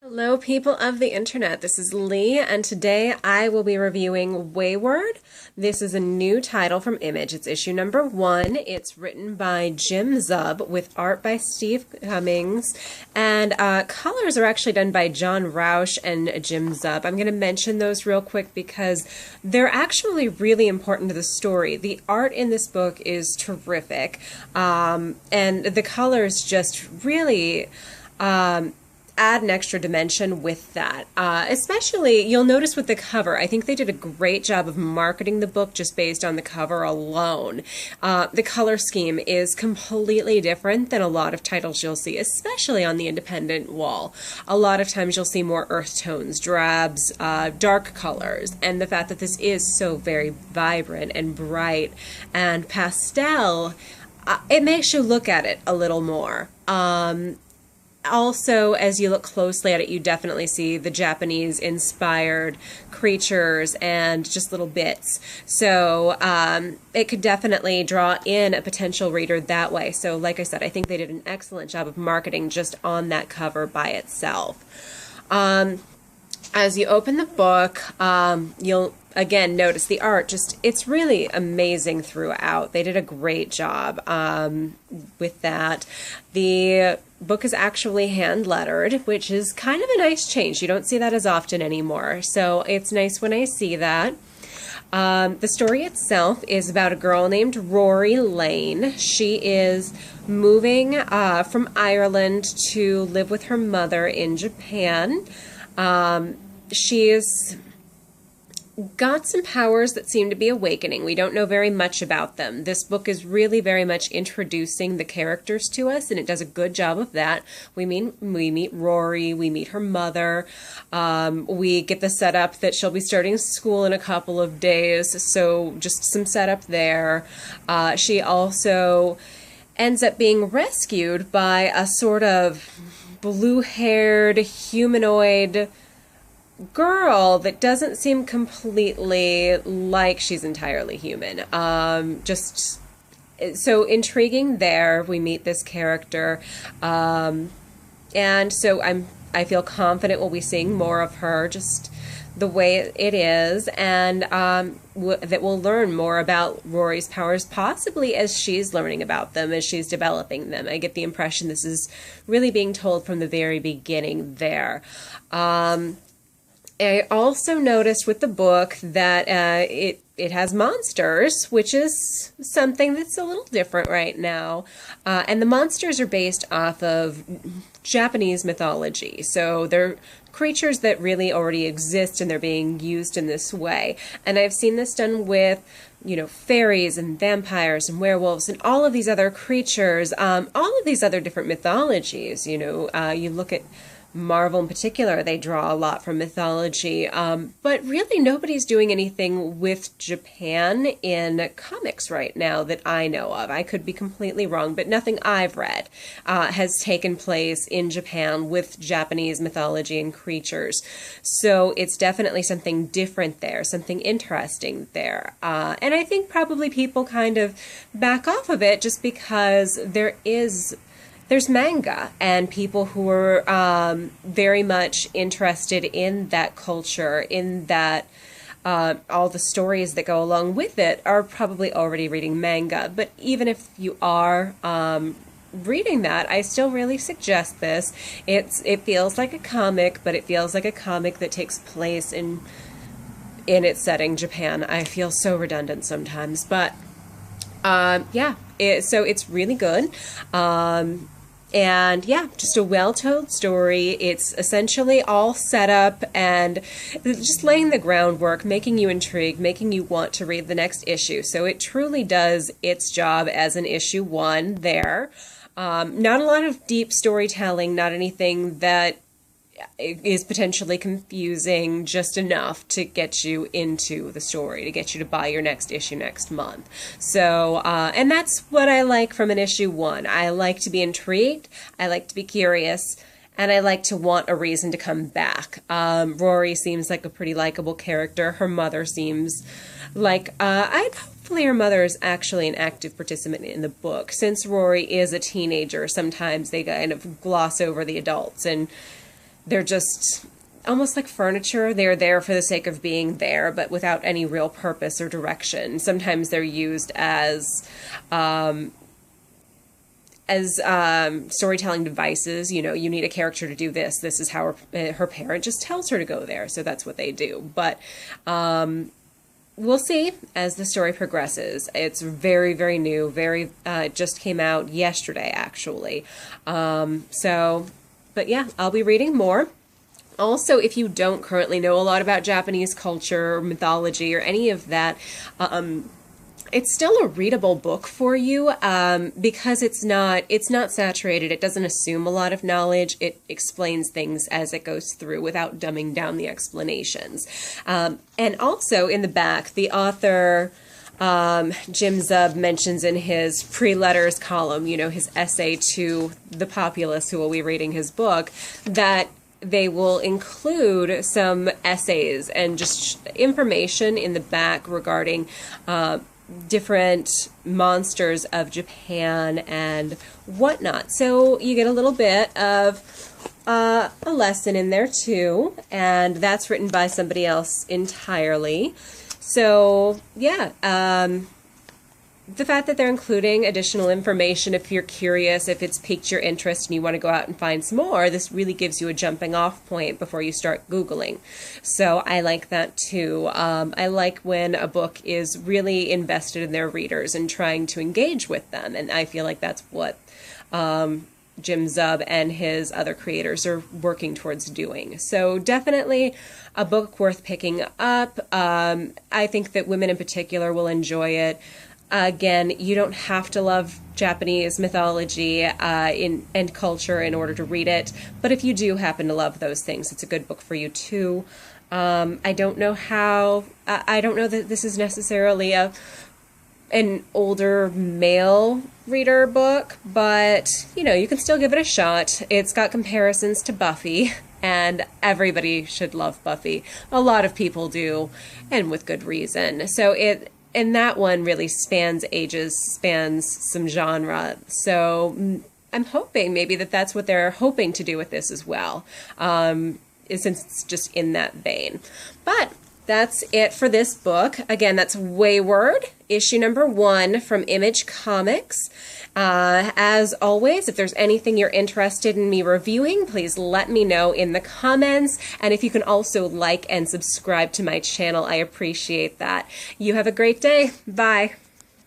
Hello, people of the internet. This is Lee, and today I will be reviewing Wayward. This is a new title from Image. It's issue number 1. It's written by Jim Zub with art by Steve Cummings, and colors are actually done by John Rausch and Jim Zub. I'm going to mention those real quick because they're actually really important to the story. The art in this book is terrific, and the colors just really add an extra dimension with that. Especially, you'll notice with the cover, I think they did a great job of marketing the book just based on the cover alone. The color scheme is completely different than a lot of titles you'll see, especially on the independent wall. A lot of times you'll see more earth tones, drabs, dark colors, and the fact that this is so very vibrant and bright and pastel, it makes you look at it a little more. Also, as you look closely at it, you definitely see the Japanese-inspired creatures and just little bits. So it could definitely draw in a potential reader that way. So like I said, I think they did an excellent job of marketing just on that cover by itself. As you open the book, you'll again notice the art. It's really amazing throughout. They did a great job with that. The book is actually hand lettered, which is kind of a nice change. You don't see that as often anymore, so it's nice when I see that. The story itself is about a girl named Rory Lane. She is moving from Ireland to live with her mother in Japan. She's got some powers that seem to be awakening. We don't know very much about them. This book is really very much introducing the characters to us, and it does a good job of that. We meet Rory, we meet her mother, we get the setup that she'll be starting school in a couple of days, so just some setup there. She also ends up being rescued by a sort of blue-haired humanoid girl that doesn't seem completely like she's entirely human. Just so intriguing there. We meet this character, and so I feel confident we'll be seeing more of her, just the way it is, and that we'll learn more about Rory's powers, possibly as she's learning about them, as she's developing them. I get the impression this is really being told from the very beginning there. I also noticed with the book that it has monsters, which is something that's a little different right now. And the monsters are based off of Japanese mythology. So they're creatures that really already exist, and they're being used in this way. And I've seen this done with, you know, fairies and vampires and werewolves and all of these other creatures, all of these other different mythologies. You know, you look at Marvel in particular, they draw a lot from mythology, but really nobody's doing anything with Japan in comics right now that I know of. I could be completely wrong, but nothing I've read has taken place in Japan with Japanese mythology and creatures. So it's definitely something different there, something interesting there. And I think probably people kind of back off of it just because there's manga and people who are very much interested in that culture, in that all the stories that go along with it are probably already reading manga. But even if you are reading that, I still really suggest this. It feels like a comic, but it feels like a comic that takes place in its setting, Japan. I feel so redundant sometimes, but yeah, so it's really good. And yeah, just a well-told story. It's essentially all set up and just laying the groundwork, making you intrigued, making you want to read the next issue. So it truly does its job as an issue 1 there. Not a lot of deep storytelling, not anything that is potentially confusing, just enough to get you into the story, to get you to buy your next issue next month. So, and that's what I like from an issue 1. I like to be intrigued, I like to be curious, and I like to want a reason to come back. Rory seems like a pretty likable character. Her mother seems like, hopefully her mother is actually an active participant in the book. Since Rory is a teenager, sometimes they kind of gloss over the adults and they're just almost like furniture. They're there for the sake of being there, but without any real purpose or direction. Sometimes they're used as storytelling devices. You know, you need a character to do this. This is how her parent just tells her to go there, so that's what they do. But we'll see as the story progresses. It's very, very new. It just came out yesterday, actually. But yeah, I'll be reading more. Also, if you don't currently know a lot about Japanese culture or mythology or any of that, it's still a readable book for you because it's not saturated. It doesn't assume a lot of knowledge. It explains things as it goes through without dumbing down the explanations. And also in the back, the author Jim Zub mentions in his pre-letters column, you know, his essay to the populace who will be reading his book, that they will include some essays and just information in the back regarding different monsters of Japan and whatnot. So you get a little bit of a lesson in there too, and that's written by somebody else entirely. So yeah, the fact that they're including additional information, if you're curious, if it's piqued your interest and you want to go out and find some more, this really gives you a jumping off point before you start Googling. So I like that too. I like when a book is really invested in their readers and trying to engage with them. And I feel like that's what Jim Zub and his other creators are working towards doing. So definitely a book worth picking up. I think that women in particular will enjoy it. Again, you don't have to love Japanese mythology and culture in order to read it, but if you do happen to love those things, it's a good book for you too. I don't know that this is necessarily an older male reader book, but you know, you can still give it a shot. It's got comparisons to Buffy, and everybody should love Buffy. A lot of people do, and with good reason. So and that one really spans ages, spans some genre. So I'm hoping maybe that's what they're hoping to do with this as well, since it's just in that vein. But that's it for this book. Again, that's Wayward, issue number 1 from Image Comics. As always, if there's anything you're interested in me reviewing, please let me know in the comments. And if you can also like and subscribe to my channel, I appreciate that. You have a great day. Bye.